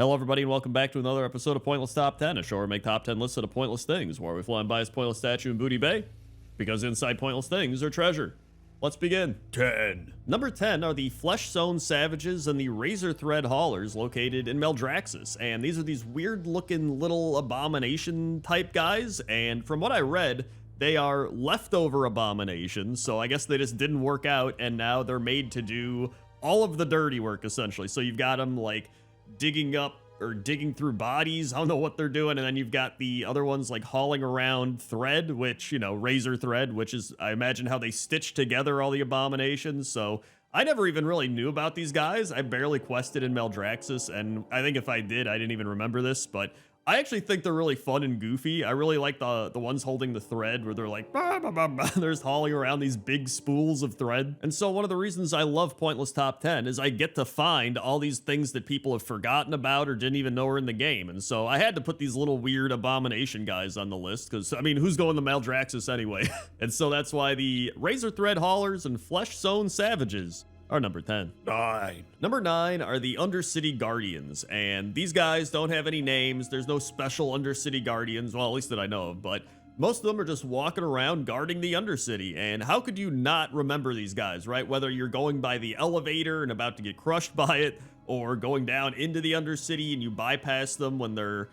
Hello, everybody, and welcome back to another episode of Pointless Top 10, a show where we make top 10 lists of the pointless things, where we fly and buy his pointless statue in Booty Bay, because inside pointless things are treasure. Let's begin. 10. Number 10 are the Flesh-Sown Savages and the Razor Thread Haulers located in Maldraxxus, and these are these weird-looking little abomination-type guys, and from what I read, they are leftover abominations, so I guess they just didn't work out, and now they're made to do all of the dirty work, essentially. So you've got them, like, digging up or digging through bodies. I don't know what they're doing. And then you've got the other ones like hauling around thread, which, you know, razor thread, which is, I imagine, how they stitch together all the abominations. So I never even really knew about these guys. I barely quested in Maldraxxus, and I think if I did, I didn't even remember this, but I actually think they're really fun and goofy. I really like the ones holding the thread where they're like, bah, bah, bah, bah. They're just hauling around these big spools of thread. And so one of the reasons I love Pointless Top 10 is I get to find all these things that people have forgotten about or didn't even know were in the game. And so I had to put these little weird abomination guys on the list because, I mean, who's going to Maldraxxus anyway? And so that's why the Razor Thread Haulers and Flesh-Sown Savages are number 10. 9. Number 9 are the Undercity Guardians, and these guys don't have any names. There's no special Undercity Guardians, well, at least that I know of, but most of them are just walking around guarding the Undercity, and how could you not remember these guys, right? Whether you're going by the elevator and about to get crushed by it, or going down into the Undercity and you bypass them when they're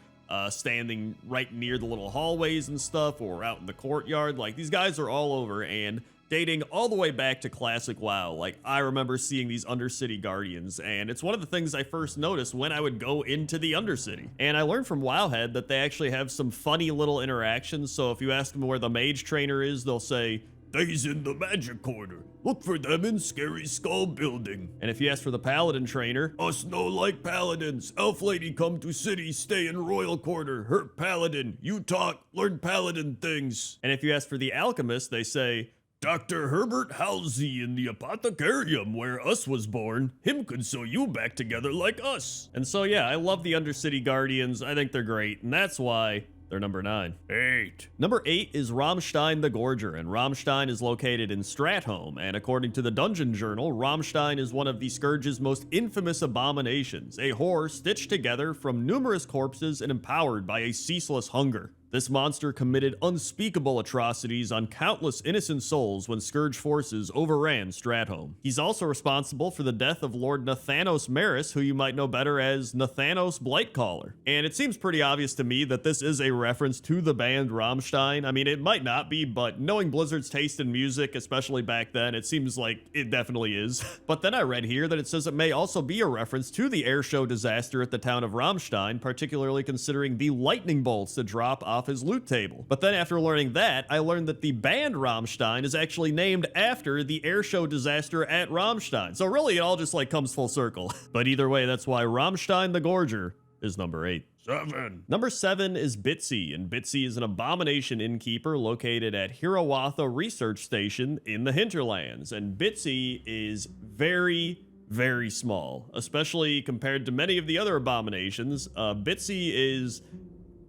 standing right near the little hallways and stuff, or out in the courtyard. Like, these guys are all over, and dating all the way back to classic WoW, like, I remember seeing these Undercity Guardians, and it's one of the things I first noticed when I would go into the Undercity. And I learned from Wowhead that they actually have some funny little interactions, so if you ask them where the mage trainer is, they'll say, "They's in the magic corner. Look for them in Scary Skull Building." and if you ask for the paladin trainer, "Us no like paladins. Elf lady come to city, stay in royal quarter. Her paladin. You talk, learn paladin things." and if you ask for the alchemist, they say, "Dr. Herbert Halsey in the apothecarium where us was born. Him could sew you back together like us." and so yeah, I love the Undercity Guardians. I think they're great, and that's why they're number 9. 8. Number 8 is Rammstein the Gorger, and Rammstein is located in Stratholme, and according to the Dungeon Journal, Rammstein is one of the Scourge's most infamous abominations, a horror stitched together from numerous corpses and empowered by a ceaseless hunger. This monster committed unspeakable atrocities on countless innocent souls when Scourge forces overran Stratholme. He's also responsible for the death of Lord Nathanos Maris, who you might know better as Nathanos Blightcaller. And it seems pretty obvious to me that this is a reference to the band Rammstein. I mean, it might not be, but knowing Blizzard's taste in music, especially back then, it seems like it definitely is. But then I read here that it says it may also be a reference to the airshow disaster at the town of Rammstein, particularly considering the lightning bolts that drop off his loot table. But then after learning that, I learned that the band Rammstein is actually named after the airshow disaster at Rammstein. So really, it all just like comes full circle. But either way, that's why Rammstein the Gorger is number 8. 7. Number 7 is Bitsy, and Bitsy is an abomination innkeeper located at Hirawatha Research Station in the Hinterlands. And Bitsy is very, very small, especially compared to many of the other abominations. Bitsy is,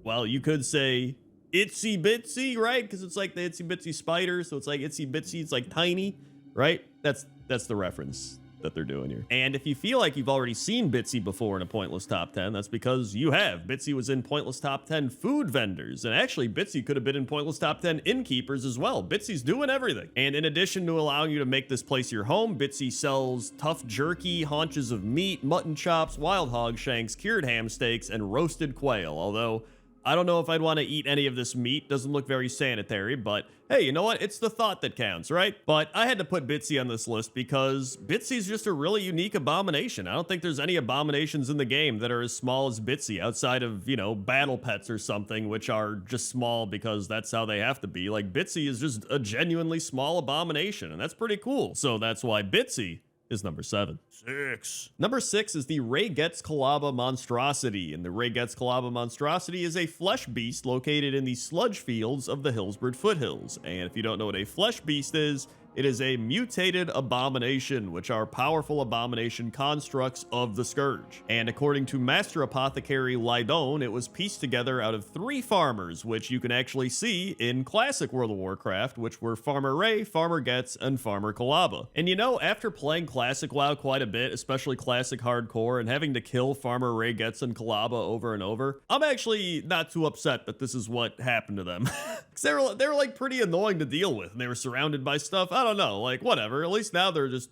well, you could say itsy bitsy, right? Because it's like the itsy bitsy spider, so it's like itsy bitsy, it's like tiny, right? That's the reference that they're doing here. And if you feel like you've already seen Bitsy before in a Pointless Top 10, that's because you have. Bitsy was in Pointless Top 10 food vendors, and actually Bitsy could have been in Pointless Top 10 innkeepers as well. Bitsy's doing everything. And in addition to allowing you to make this place your home, Bitsy sells tough jerky, haunches of meat, mutton chops, wild hog shanks, cured ham steaks, and roasted quail, although I don't know if I'd want to eat any of this meat. Doesn't look very sanitary, but hey, you know what? It's the thought that counts, right? But I had to put Bitsy on this list because Bitsy's just a really unique abomination. I don't think there's any abominations in the game that are as small as Bitsy outside of, you know, battle pets or something, which are just small because that's how they have to be. Like, Bitsy is just a genuinely small abomination, and that's pretty cool. So that's why Bitsy is number 7. 6. Number 6 is the Raygetz-Kalaba Monstrosity, and the Raygetz-Kalaba Monstrosity is a flesh beast located in the sludge fields of the Hillsbrad Foothills. And if you don't know what a flesh beast is It is a mutated abomination, which are powerful abomination constructs of the Scourge. And according to Master Apothecary Lydon, it was pieced together out of 3 farmers, which you can actually see in classic World of Warcraft, which were Farmer Ray, Farmer Getz, and Farmer Kalaba. And you know, after playing classic WoW quite a bit, especially classic hardcore, and having to kill Farmer Ray, Getz, and Kalaba over and over, I'm actually not too upset that this is what happened to them. Because they were like pretty annoying to deal with, and they were surrounded by stuff. I don't know, like whatever. At least now they're just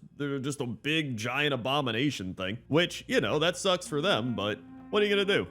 a big giant abomination thing, which, you know, that sucks for them, but what are you gonna do?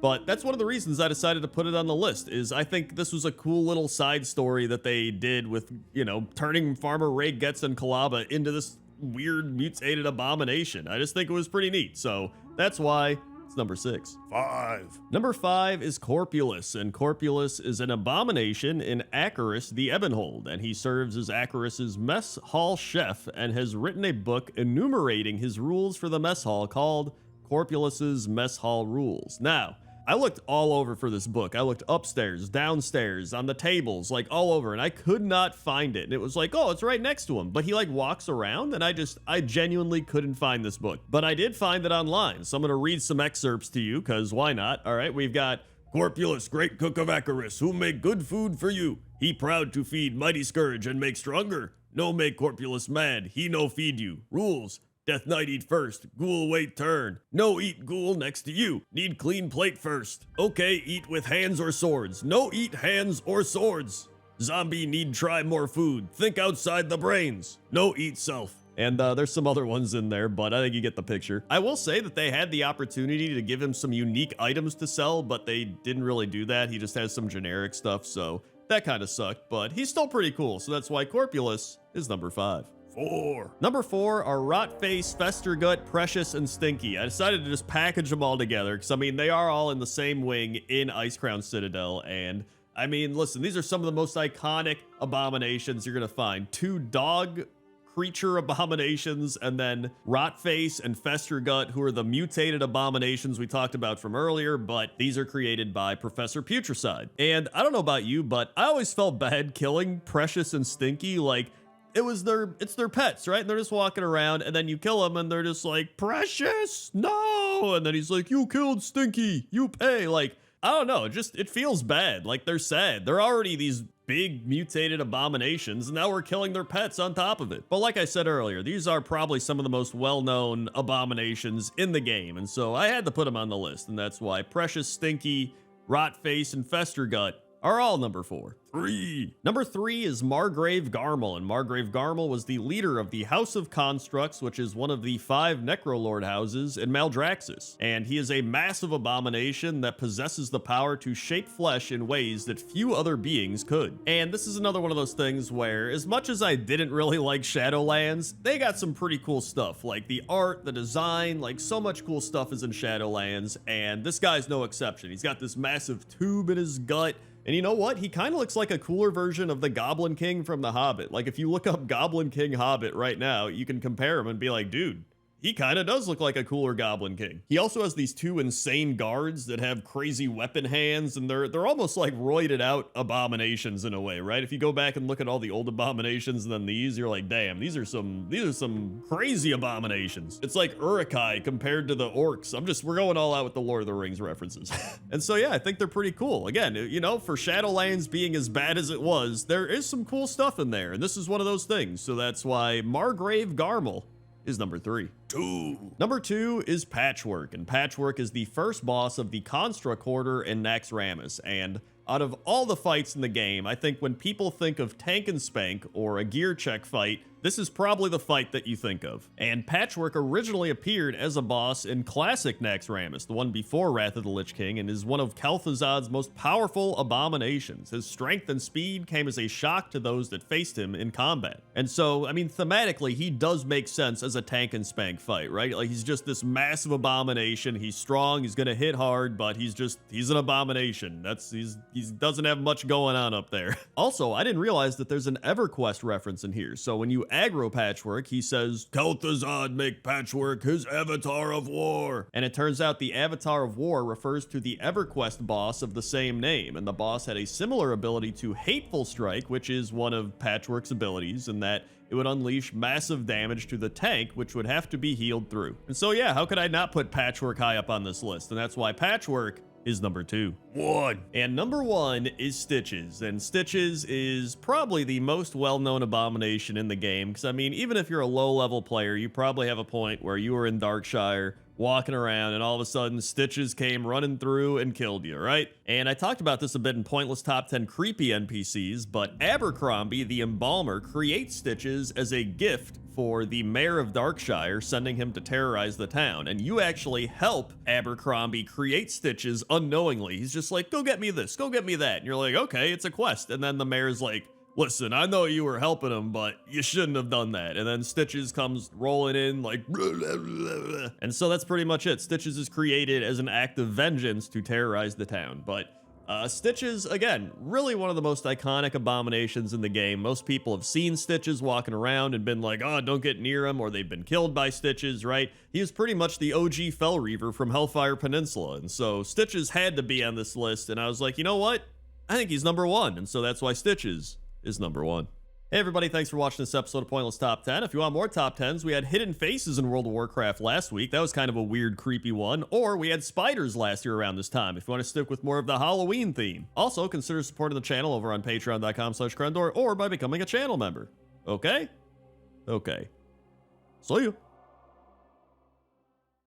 But that's one of the reasons I decided to put it on the list, is I think this was a cool little side story that they did with, you know, turning Farmer Ray, Getz, and Kalaba into this weird mutated abomination. I just think it was pretty neat, so that's why it's number 6. 5. Number 5 is Corpulus, and Corpulus is an abomination in Acaris the Ebonhold, and he serves as Acaris's mess hall chef and has written a book enumerating his rules for the mess hall called Corpulus's Mess Hall Rules. Now, I looked all over for this book. I looked upstairs, downstairs, on the tables, like all over, and I could not find it. And it was like, oh, it's right next to him. But he like walks around, and I genuinely couldn't find this book. But I did find it online, so I'm gonna read some excerpts to you, because why not? All right, we've got Corpulus, great cook of Acaris, who make good food for you. He proud to feed mighty Scourge and make stronger. No make Corpulus mad, he no feed you. Rules. Death Knight eat first, Ghoul wait turn. No eat Ghoul next to you. Need clean plate first. Okay, eat with hands or swords. No eat hands or swords. Zombie need try more food. Think outside the brains. No eat self. And there's some other ones in there, but I think you get the picture. I will say that they had the opportunity to give him some unique items to sell, but they didn't really do that. He just has some generic stuff, so that kind of sucked, but he's still pretty cool, so that's why Corpulus is number 5. 4. Number 4 are Rotface, Festergut, Precious, and Stinky. I decided to just package them all together because, I mean, they are all in the same wing in Icecrown Citadel. And, I mean, listen, these are some of the most iconic abominations you're going to find. 2 dog creature abominations, and then Rotface and Festergut, who are the mutated abominations we talked about from earlier, but these are created by Professor Putricide. And I don't know about you, but I always felt bad killing Precious and Stinky. Like, it's their pets, right? And they're just walking around, and then you kill them, and they're just like, Precious, no! And then he's like, you killed Stinky, you pay. Like, I don't know, it feels bad. Like, they're sad. They're already these big mutated abominations, and now we're killing their pets on top of it. But like I said earlier, these are probably some of the most well-known abominations in the game, and so I had to put them on the list, and that's why Precious, Stinky, Rotface, and Festergut are all number 4. 3. Number 3 is Margrave Garmal, and Margrave Garmal was the leader of the House of Constructs, which is one of the 5 Necrolord houses in Maldraxxus. And he is a massive abomination that possesses the power to shape flesh in ways that few other beings could. And this is another one of those things where, as much as I didn't really like Shadowlands, they got some pretty cool stuff, like the art, the design, like so much cool stuff is in Shadowlands, and this guy's no exception. He's got this massive tube in his gut. And you know what? He kind of looks like a cooler version of the Goblin King from The Hobbit. Like, if you look up Goblin King Hobbit right now, you can compare him and be like, dude, he kind of does look like a cooler Goblin King. He also has these 2 insane guards that have crazy weapon hands, and they're almost like roided out abominations in a way, right? If you go back and look at all the old abominations and then these, you're like, damn, these are some crazy abominations. It's like Uruk-hai compared to the orcs. We're going all out with the Lord of the Rings references. And so yeah, I think they're pretty cool. Again, you know, for Shadowlands being as bad as it was, there is some cool stuff in there, and this is one of those things. So that's why Margrave Garmal is number 3. 2. Number 2 is Patchwork, and Patchwork is the first boss of the Construct Quarter in Naxxramas, and out of all the fights in the game, I think when people think of Tank and Spank or a gear check fight, this is probably the fight that you think of. And Patchwork originally appeared as a boss in classic Naxxramas, the one before Wrath of the Lich King, and is one of Kel'Thuzad's most powerful abominations. His strength and speed came as a shock to those that faced him in combat. And so, I mean, thematically, he does make sense as a Tank and Spank fight, right? Like, he's just this massive abomination. He's strong, he's gonna hit hard, but he's an abomination. He doesn't have much going on up there. Also, I didn't realize that there's an EverQuest reference in here. So when you aggro Patchwork, he says, Kel'Thuzad make Patchwork his avatar of war. And it turns out the Avatar of War refers to the EverQuest boss of the same name, and the boss had a similar ability to Hateful Strike, which is one of Patchwork's abilities, and that it would unleash massive damage to the tank, which would have to be healed through. And so yeah, how could I not put Patchwork high up on this list? And that's why Patchwork is number 2. 1. And number 1 is Stitches, and Stitches is probably the most well-known abomination in the game, because I mean, even if you're a low-level player, you probably have a point where you were in Darkshire, walking around, and all of a sudden Stitches came running through and killed you, right? And I talked about this a bit in Pointless Top 10 Creepy NPCs, but Abercrombie, the Embalmer, creates Stitches as a gift for the mayor of Darkshire, sending him to terrorize the town. And you actually help Abercrombie create Stitches unknowingly. He's just like, go get me this, go get me that. And you're like, okay, it's a quest. And then the mayor's like, listen, I know you were helping him, but you shouldn't have done that. And then Stitches comes rolling in like, blah, blah, blah, blah. And so that's pretty much it. Stitches is created as an act of vengeance to terrorize the town. But Stitches, again, really one of the most iconic abominations in the game. Most people have seen Stitches walking around and been like, oh, don't get near him, or they've been killed by Stitches, right? He was pretty much the OG Fell Reaver from Hellfire Peninsula. And so Stitches had to be on this list. And I was like, you know what? I think he's number 1. And so that's why Stitches is number 1. Hey everybody, thanks for watching this episode of Pointless Top 10. If you want more Top 10s, we had Hidden Faces in World of Warcraft last week. That was kind of a weird, creepy one. Or we had Spiders last year around this time, if you want to stick with more of the Halloween theme. Also, consider supporting the channel over on patreon.com/crendor or by becoming a channel member. Okay? Okay. See you.